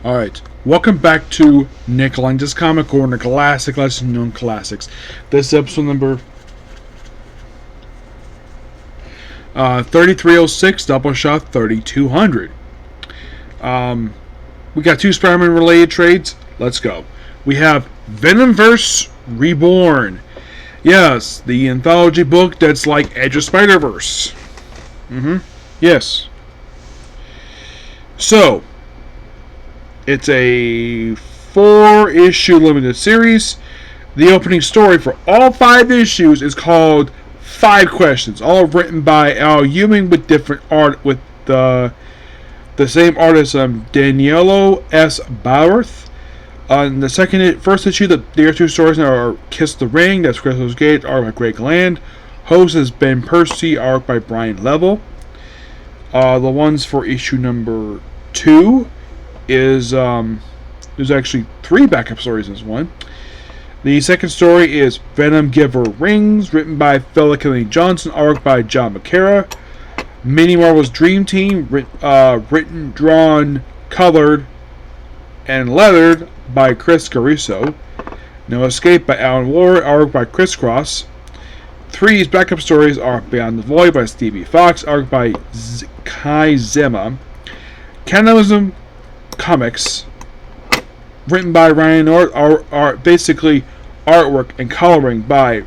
Alright, welcome back to Nick Lenz's Comic Corner, classic, lesser known classics. This is episode number 3306, Doubleshot 3200. We got two Spider-Man related trades. Let's go. We have Venomverse Reborn. Yes, the anthology book that's like Edge of Spider-Verse. Yes. So, it's a 4-issue limited series. The opening story for all 5 issues is called 5 Questions, all written by Al Ewing with different art, with the same artist, Danielo S. Bauerth. On the first issue, the other 2 stories are Kiss the Ring, that's Crystal's Gate, art by Greg Land. Host is Ben Percy, art by Brian Level. The ones for issue number 2 is there's actually 3 backup stories in this one. The second story is Venom Giver Rings, written by Philip Kennedy Johnson, art by John McCara. Mini Marvel's Dream Team, written, drawn, colored, and lettered by Chris Caruso. No Escape by Alan Ward, art by Chris Cross. 3's backup stories are Beyond the Void by Stevie Fox, art by Kai Zema. Cannibalism Comics, written by Ryan North, basically artwork and coloring by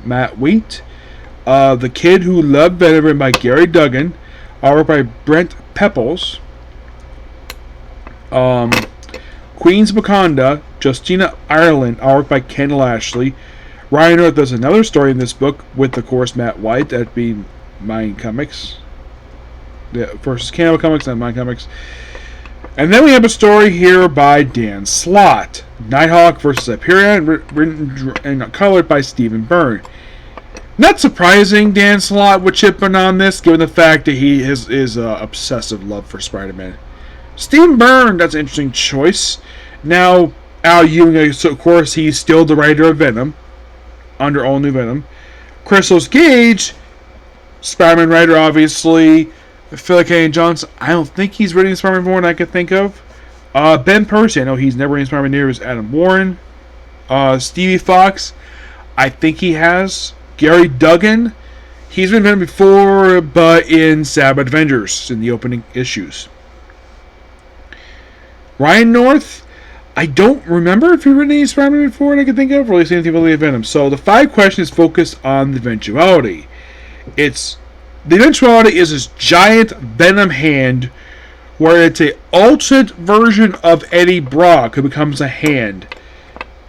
Matt Wheat. The Kid Who Loved Venom, written by Gary Duggan, art by Brent Pepples. Queen's Wakanda, Justina Ireland, art by Kendall Ashley. Ryan North does another story in this book with, of course, Matt White, that being Mind Comics. Versus Cannibal Comics and Mind Comics. And then we have a story here by Dan Slott, Nighthawk versus Hyperion, written and colored by Stephen Byrne. Not surprising Dan Slott would chip in on this, given the fact that he is obsessive love for Spider-Man. Stephen Byrne, that's an interesting choice. Now, Al Ewing, so of course, he's still the writer of Venom, under All New Venom. Crystal's Gage, Spider-Man writer, obviously. Philip Kennedy Johnson, I don't think he's written Spider-Man more than I could think of. Ben Percy, I know he's never written Spider-Man, near as Adam Warren. Stevie Fox, I think he has. Gary Duggan, he's been Venom before, but in Sabbath Avengers, in the opening issues. Ryan North, I don't remember if he's written any Spider-Man before that I can think of, or at least anything related to Venom. So the 5 questions focus on the eventuality. The eventuality is this giant Venom hand, where it's an alternate version of Eddie Brock who becomes a hand.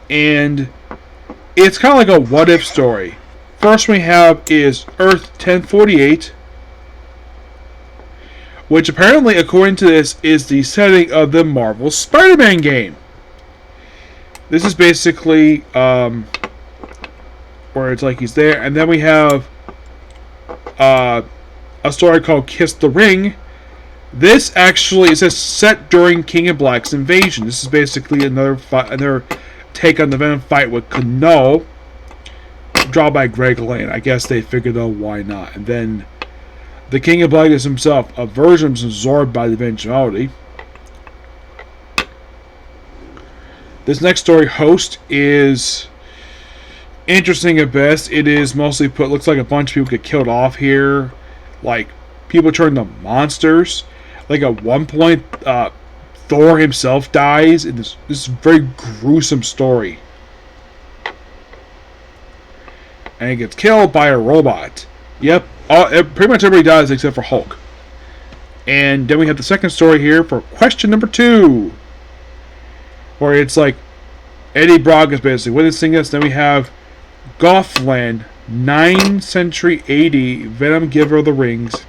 And it's kind of like a what-if story. First we have is Earth 1048, which apparently, according to this, is the setting of the Marvel Spider-Man game. This is basically where it's like he's there. And then we have a story called Kiss the Ring. This actually is set during King of Black's invasion. This is basically another take on the Venom fight with Knull, drawn by Greg Land. I guess they figured, oh, why not? And then the King of Black is himself a version absorbed by the eventuality. This next story, Host, is interesting at best. It is mostly looks like a bunch of people get killed off here. Like, people turn to monsters. Like, at one point, Thor himself dies in this very gruesome story. And he gets killed by a robot. Yep, pretty much everybody dies except for Hulk. And then we have the second story here for question number 2. Where it's like Eddie Brock is basically witnessing this. Then we have Gothland, 9th century AD, Venom Giver of the Rings.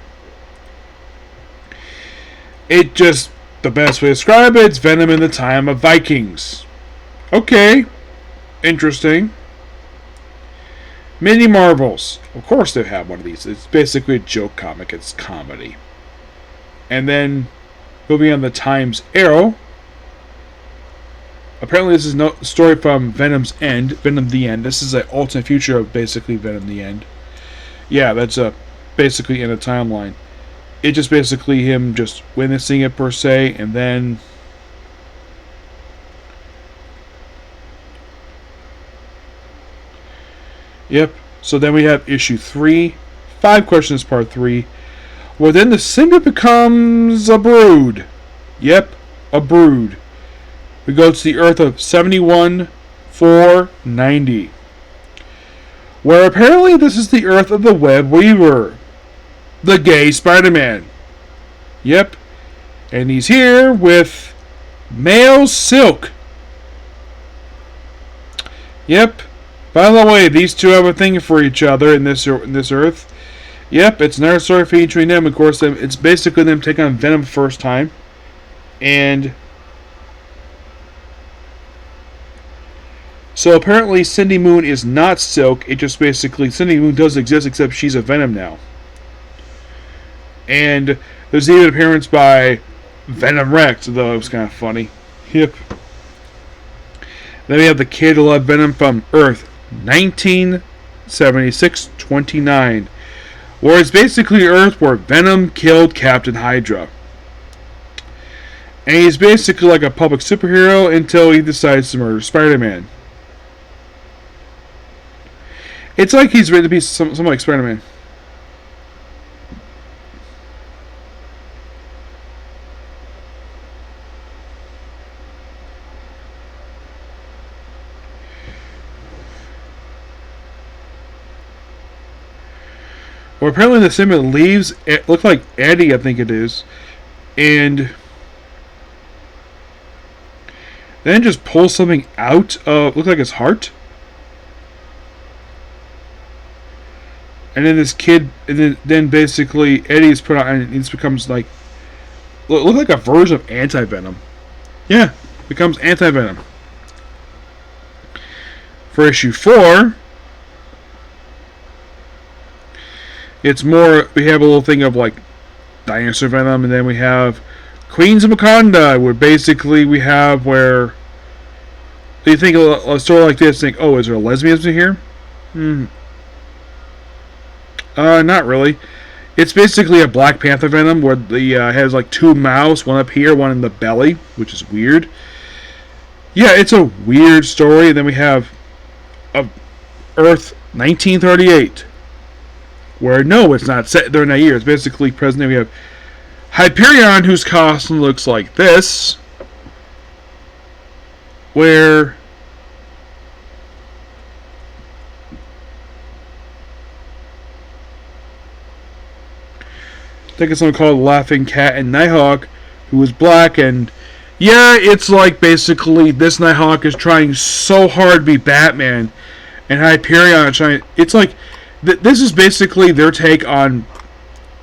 The best way to describe it, it's Venom in the time of Vikings. Okay, interesting. Mini Marvels. Of course they have one of these. It's basically a joke comic. It's comedy. And then, moving on the Times Arrow. Apparently this is no story from Venom's End. Venom the End. This is an alternate future of basically Venom the End. Yeah, that's basically in a timeline. It's just basically him just witnessing it per se, and then Yep. So then we have issue 3, 5 questions part 3, where then the symbiote becomes a brood. Yep, a brood. We go to the Earth of 71-490, where apparently this is the Earth of the Web Weaver, the gay Spider-Man. Yep, and he's here with male Silk. Yep. By the way, these two have a thing for each other in this Earth. Yep, it's another story featuring them. Of course, it's basically them taking on Venom first time. And so apparently Cindy Moon is not Silk. It just basically, Cindy Moon does exist, except she's a Venom now. And there's even an appearance by Venom Rex, though it was kind of funny. Yep. Then we have the Kid Who Loved Venom from Earth 1976-29, where it's basically Earth where Venom killed Captain Hydra. And he's basically like a public superhero until he decides to murder Spider-Man. It's like he's ready to be something like Spider-Man. Well, apparently the symbiote leaves. It looked like Eddie, I think it is, and then just pulls something out of, looked like his heart, and then this kid, and then basically Eddie is put on, and it becomes like, look like a version of Anti-Venom. Yeah, becomes Anti-Venom. For issue 4. It's more, we have a little thing of like Dinosaur Venom, and then we have Queens of Wakanda, where basically we have where you think a story like this, think, oh, is there a lesbianism here? Not really. It's basically a Black Panther Venom where the has like 2 mouths, one up here, one in the belly, which is weird. Yeah, it's a weird story. And then we have Earth 1938. Where, no, it's not set during that year. It's basically present day. We have Hyperion, whose costume looks like this. Where I think it's someone called Laughing Cat and Nighthawk, who is black. And yeah, it's like basically this Nighthawk is trying so hard to be Batman. And Hyperion is trying. It's like, this is basically their take on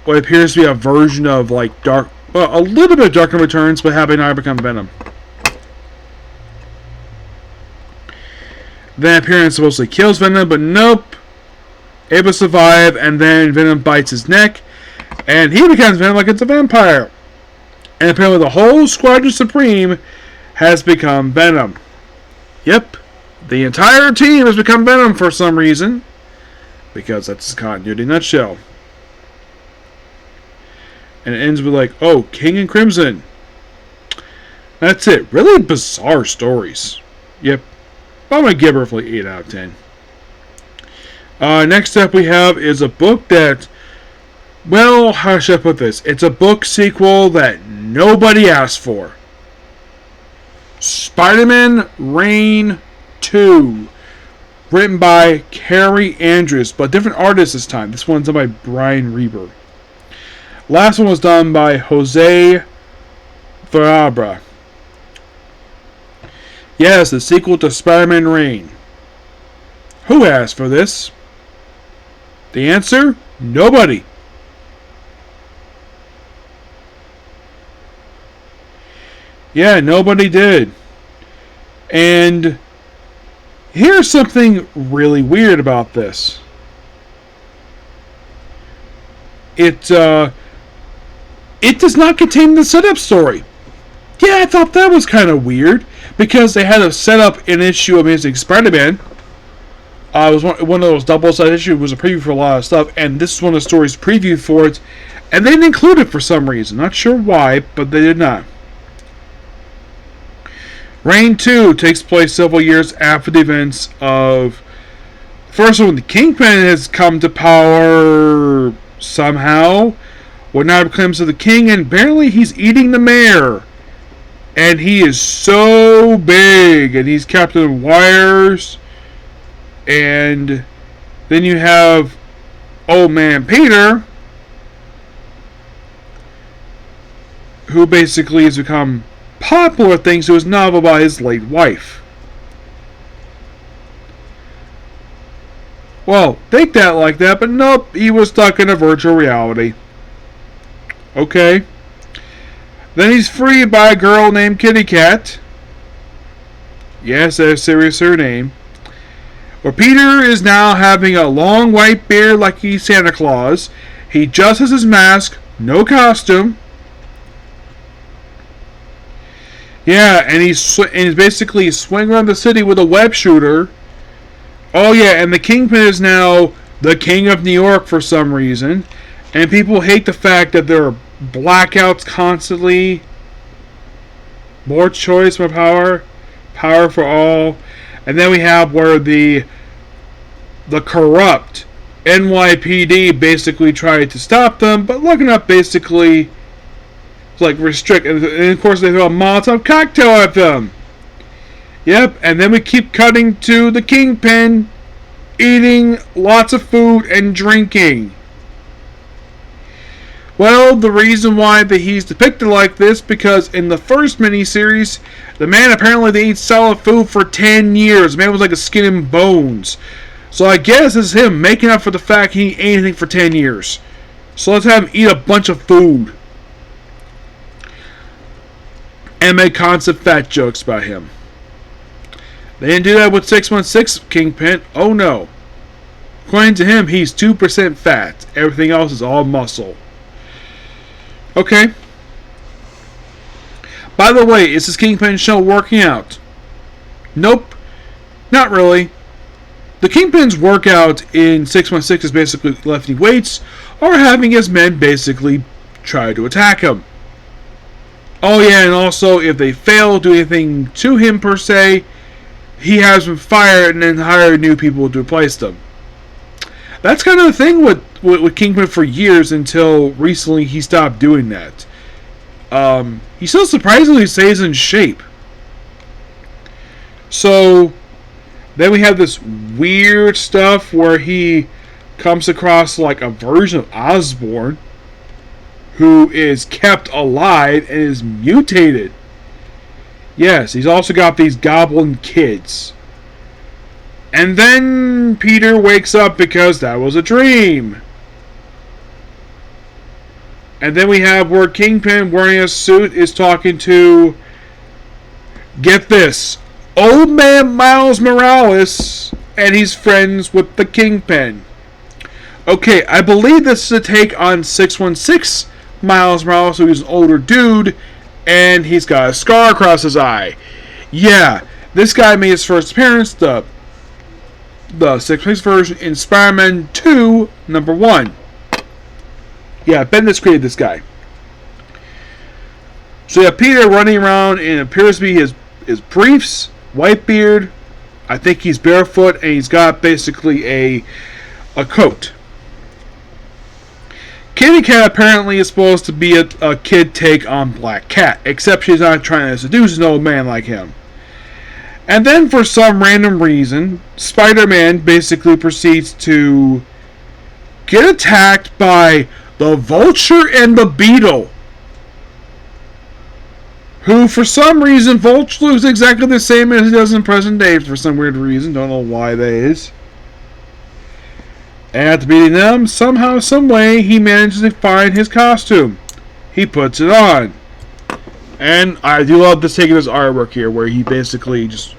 what appears to be a version of like a little bit of Dark Knight Returns, but having now become Venom. Then Hyperion supposedly kills Venom, but nope, able to survive, and then Venom bites his neck, and he becomes Venom like it's a vampire. And apparently the whole Squadron Supreme has become Venom. Yep, the entire team has become Venom for some reason. Because that's continuity in a nutshell. And it ends with like, oh, King and Crimson. That's it. Really bizarre stories. Yep. I'm going to give her like 8 out of 10. Next up we have is a book that, well, how should I put this? It's a book sequel that nobody asked for. Spider-Man Reign 2. Written by Carrie Andrews, but different artist this time. This one's done by Brian Reber. Last one was done by Jose Farabra. Yes, the sequel to Spider-Man Reign. Who asked for this? The answer? Nobody. Yeah, nobody did. And here's something really weird about this. It does not contain the setup story. Yeah, I thought that was kind of weird, because they had a setup in issue of Amazing Spider-Man. It was one of those double-sided issues. It was a preview for a lot of stuff, and this is one of the stories preview for it, and they didn't include it for some reason. Not sure why, but they did not. Reign 2 takes place several years after the events of First, when the Kingpin has come to power somehow, when now becomes the king, and apparently he's eating the mayor. And he is so big, and he's kept in wires. And then you have Old Man Peter, who basically has become popular thanks to his novel about his late wife. Well, take that like that, but nope, he was stuck in a virtual reality. Okay. Then he's freed by a girl named Kitty Cat. Yes, that's a serious name. Where Peter is now having a long white beard like he's Santa Claus. He just has his mask, no costume. Yeah, and he's basically swinging around the city with a web shooter. Oh yeah, and the Kingpin is now the king of New York for some reason. And people hate the fact that there are blackouts constantly. More choice, more power. Power for all. And then we have where the corrupt NYPD basically tried to stop them, but looking up basically like restrict, and of course they throw a Molotov cocktail at them. Yep, and then we keep cutting to the Kingpin eating lots of food and drinking. Well, the reason why that he's depicted like this, because in the first miniseries, the man apparently they eat solid food for 10 years. The man was like a skin and bones. So I guess it's him making up for the fact he didn't eat anything for 10 years. So let's have him eat a bunch of food. And make constant fat jokes about him. They didn't do that with 616 Kingpin. Oh no. According to him, he's 2% fat. Everything else is all muscle. Okay. By the way, is this Kingpin show working out? Nope. Not really. The Kingpin's workout in 616 is basically lifting weights or having his men basically try to attack him. Oh yeah, and also if they fail to do anything to him per se, he has them fired and then hire new people to replace them. That's kind of the thing with Kingpin for years until recently he stopped doing that. He still surprisingly stays in shape. So then we have this weird stuff where he comes across like a version of Osborn who is kept alive and is mutated. Yes, he's also got these goblin kids. And then Peter wakes up because that was a dream. And then we have where Kingpin, wearing a suit, is talking to, get this, Old Man Miles Morales, and he's friends with the Kingpin. Okay, I believe this is a take on 616 Miles Morales, who is an older dude, and he's got a scar across his eye. Yeah, this guy made his first appearance, the 616 version, in Spider-Man 2, number 1. Yeah, Bendis created this guy. So you have Peter running around, and it appears to be his briefs, white beard. I think he's barefoot, and he's got basically a coat. Kitty Cat apparently is supposed to be a kid take on Black Cat, except she's not trying to seduce an old man like him. And then for some random reason, Spider-Man basically proceeds to get attacked by the Vulture and the Beetle. Who, for some reason, Vulture looks exactly the same as he does in present day for some weird reason. Don't know why that is. And after beating them, somehow, someway, he manages to find his costume. He puts it on. And I do love this taking this artwork here, where he basically just...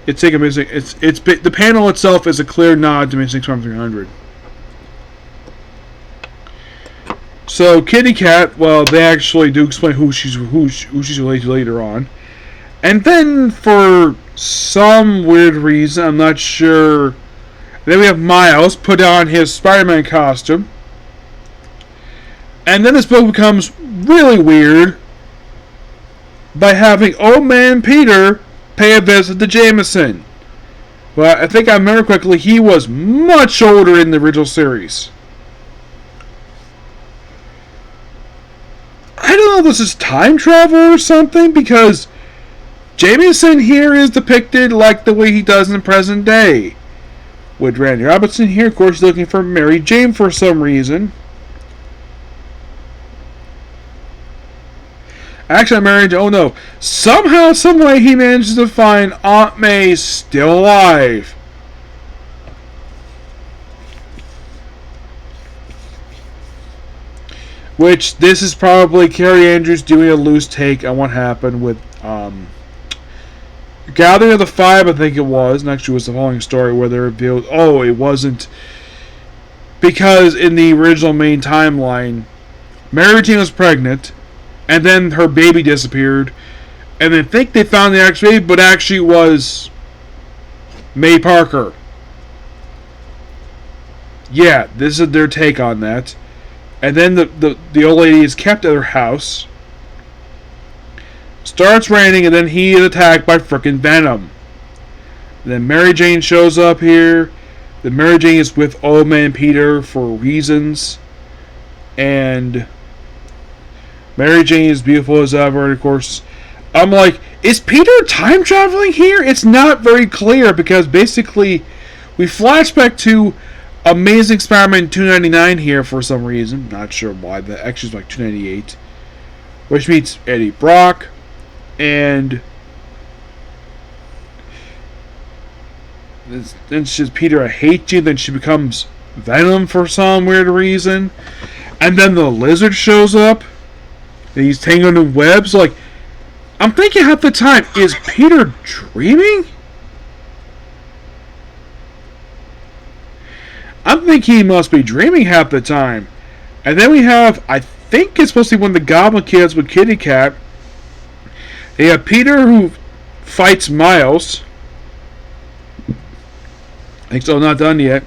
It's taking missing. The panel itself is a clear nod to Missing Storm 300. So Kitty Cat, well, they actually do explain who she's related to later on, and then for some weird reason, I'm not sure. Then we have Miles put on his Spider-Man costume, and then this book becomes really weird by having Old Man Peter pay a visit to Jameson. But I think I remember correctly, he was much older in the original series. I don't know if this is time travel or something, because Jameson here is depicted like the way he does in the present day. With Randy Robinson here, of course, looking for Mary Jane for some reason. Actually, Mary Jane, oh no. Somehow, someway, he manages to find Aunt May still alive. Which, this is probably Carrie Andrews doing a loose take on what happened with Gathering of the Five, I think it was. And actually, it was the following story where they revealed, oh, it wasn't. Because in the original main timeline, Mary Jane was pregnant, and then her baby disappeared, and they think they found the actual baby, but actually it was May Parker. Yeah, this is their take on that. And then the old lady is kept at her house. Starts raining, and then he is attacked by frickin' Venom. And then Mary Jane shows up here. Then Mary Jane is with Old Man Peter for reasons. And Mary Jane is beautiful as ever. And of course, I'm like, is Peter time traveling here? It's not very clear, because basically we flash back to Amazing Spider-Man 299 here for some reason. Not sure why. That actually is like 298. Which meets Eddie Brock. And then she's Peter, I hate you. Then she becomes Venom for some weird reason. And then the Lizard shows up. And he's tangled in webs. Like, I'm thinking half the time, is Peter dreaming? I'm thinking he must be dreaming half the time. And then we have, I think it's supposed to be one of the Goblin Kids with Kitty Cat. They have Peter who fights Miles. I think so, not done yet.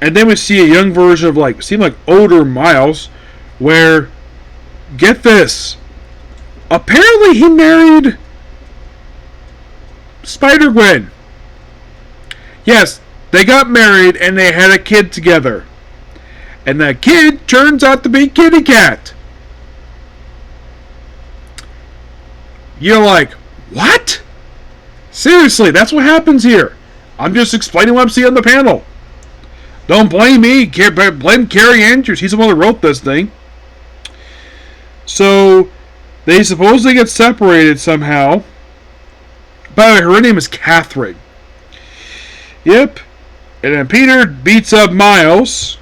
And then we see a young version of, like, seem like older Miles, where, get this, apparently he married Spider-Gwen. Yes, they got married and they had a kid together. And that kid turns out to be Kitty Cat. You're like, what? Seriously, that's what happens here. I'm just explaining what I'm seeing on the panel. Don't blame me. Blame Carrie Andrews. He's the one who wrote this thing. So, they supposedly get separated somehow. By the way, her name is Catherine. Yep. And then Peter beats up Miles.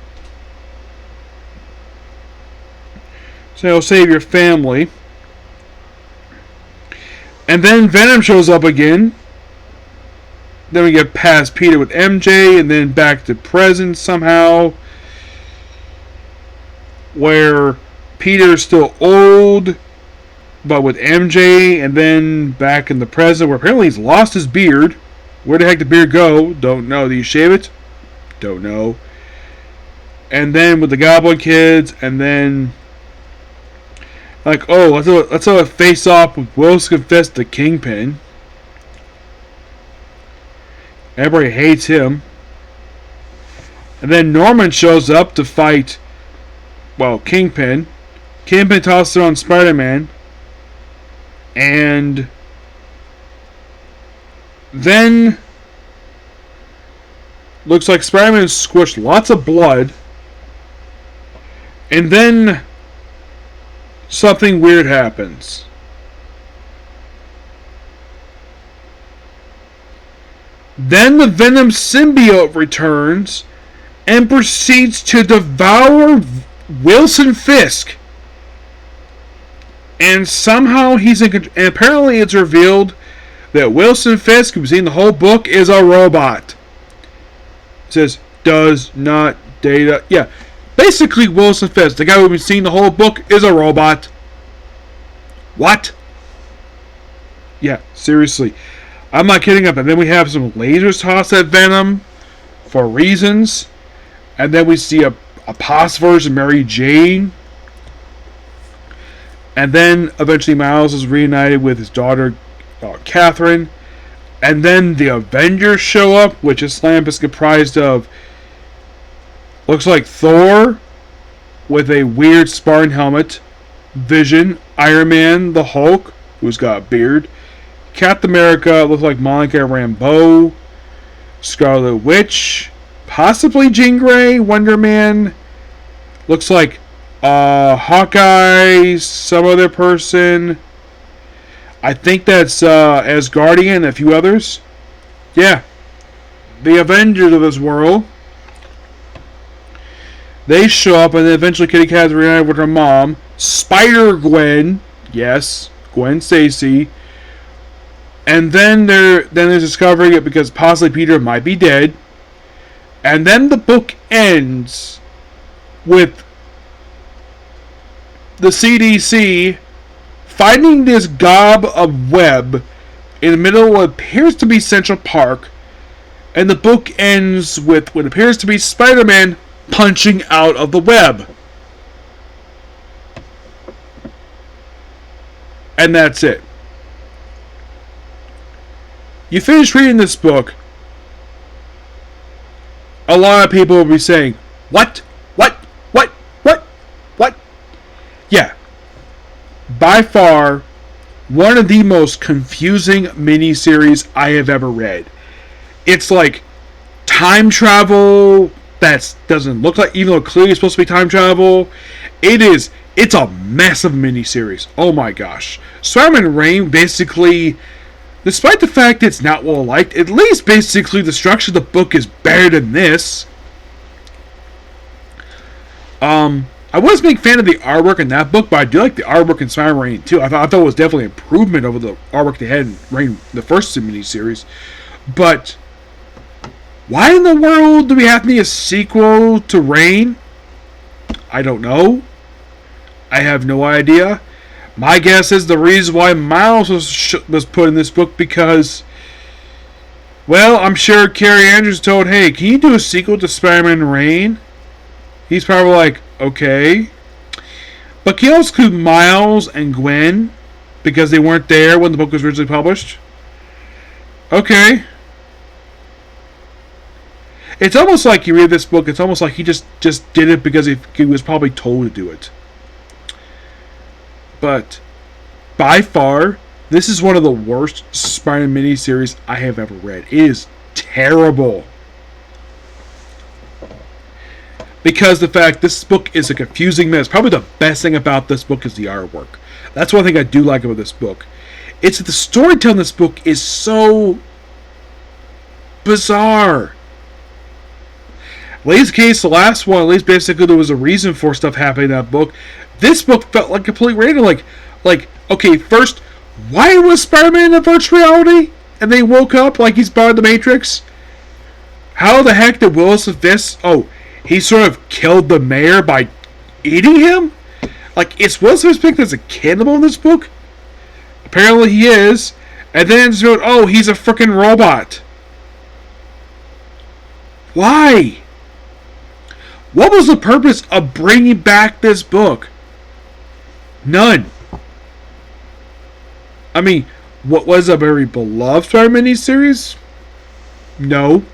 So he'll save your family. And then Venom shows up again. Then we get past Peter with MJ, and then back to present somehow, where Peter's still old, but with MJ, and then back in the present, where apparently he's lost his beard. Where the heck did the beard go? Don't know. Did you shave it? Don't know. And then with the Goblin Kids, and then like, oh, let's have a face off with Wilson Fisk the Kingpin. Everybody hates him. And then Norman shows up to fight, well, Kingpin. Kingpin tosses it on Spider-Man. And then looks like Spider-Man squished lots of blood. And then something weird happens. Then the Venom symbiote returns and proceeds to devour Wilson Fisk. And somehow he's in control. And apparently it's revealed that Wilson Fisk, who's seen the whole book, is a robot. It says, does not data. Yeah, basically Wilson Fisk, the guy who's seen the whole book, is a robot. What? Yeah, seriously. I'm not kidding up. And then we have some lasers tossed at Venom for reasons. And then we see a past version of Mary Jane. And then eventually Miles is reunited with his daughter, Catherine. And then the Avengers show up, which Islam is comprised of, looks like Thor with a weird Spartan helmet, Vision, Iron Man, the Hulk, who's got a beard, Captain America, looks like Monica Rambeau, Scarlet Witch, possibly Jean Grey, Wonder Man, looks like Hawkeye, some other person. I think that's Asgardian and a few others. Yeah. The Avengers of this world. They show up, and then eventually Kitty Cat's reunited with her mom. Spider-Gwen. Yes. Gwen Stacy. And then there's discovering it because possibly Peter might be dead. And then the book ends with the CDC finding this gob of web in the middle of what appears to be Central Park, and the book ends with what appears to be Spider-Man punching out of the web. And that's it. You finish reading this book, a lot of people will be saying, What? Yeah. By far, one of the most confusing miniseries I have ever read. It's like time travel that doesn't look like, even though clearly it's supposed to be time travel. It's a massive miniseries. Oh my gosh. Spider-Man Reign basically, despite the fact it's not well liked, at least basically the structure of the book is better than this. I wasn't a big fan of the artwork in that book, but I do like the artwork in Spider-Man Reign too. I thought it was definitely an improvement over the artwork they had in Reign, the first miniseries. But why in the world do we have to need a sequel to Reign? I don't know. I have no idea. My guess is the reason why Miles was put in this book because, well, I'm sure Carrie Andrews told, hey, can you do a sequel to Spider-Man Reign? He's probably like, okay. But can you also include Miles and Gwen because they weren't there when the book was originally published? Okay. It's almost like you read this book, it's almost like he just did it because he was probably told to do it. But by far, this is one of the worst Spider-Man miniseries I have ever read. It is terrible. Because the fact this book is a confusing mess. Probably the best thing about this book is the artwork. That's one thing I do like about this book. It's that the storytelling in this book is so bizarre. At least case, the last one, at least basically there was a reason for stuff happening in that book. This book felt like complete random. Like, okay, first, why was Spider-Man in a virtual reality? And they woke up like he's part of the Matrix? How the heck did Will Smith? Oh, he sort of killed the mayor by eating him? Like, is Will Smith picked as a cannibal in this book? Apparently he is. And then it's like, oh, he's a freaking robot. Why? What was the purpose of bringing back this book? None. I mean, what was a very beloved Spider-Man miniseries? No.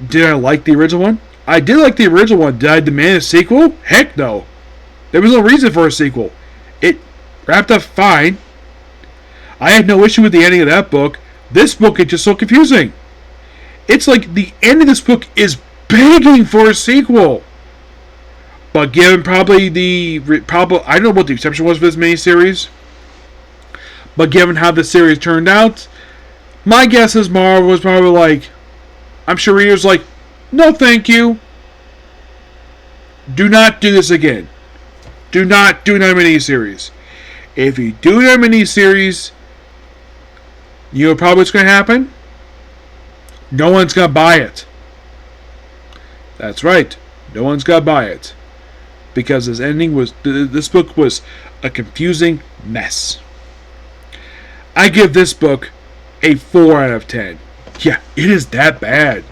Did I like the original one? I did like the original one. Did I demand a sequel? Heck no. There was no reason for a sequel. It wrapped up fine. I had no issue with the ending of that book. This book is just so confusing. It's like the end of this book is begging for a sequel. But given I don't know what the exception was for this miniseries. But given how the series turned out, my guess is Marvel was probably like, I'm sure readers like, no thank you. Do not do this again. Do not do another miniseries. If you do another miniseries, you know probably what's going to happen? No one's going to buy it. That's right. No one's going to buy it. Because this book was a confusing mess. I give this book a 4 out of 10. Yeah, it is that bad.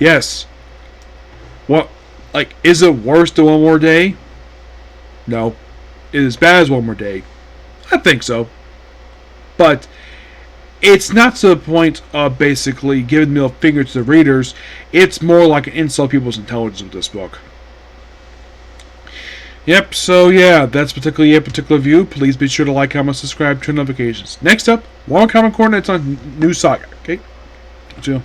Yes. What? Like, is it worse than One More Day? No. Is it as bad as One More Day? I think so. But it's not to the point of basically giving the middle finger to the readers. It's more like an insult to people's intelligence with this book. Yep, so yeah, that's particularly a particular view. Please be sure to like, comment, subscribe, turn notifications. Next up, Long Comic Corner, it's on New Saga. Okay? Talk to you.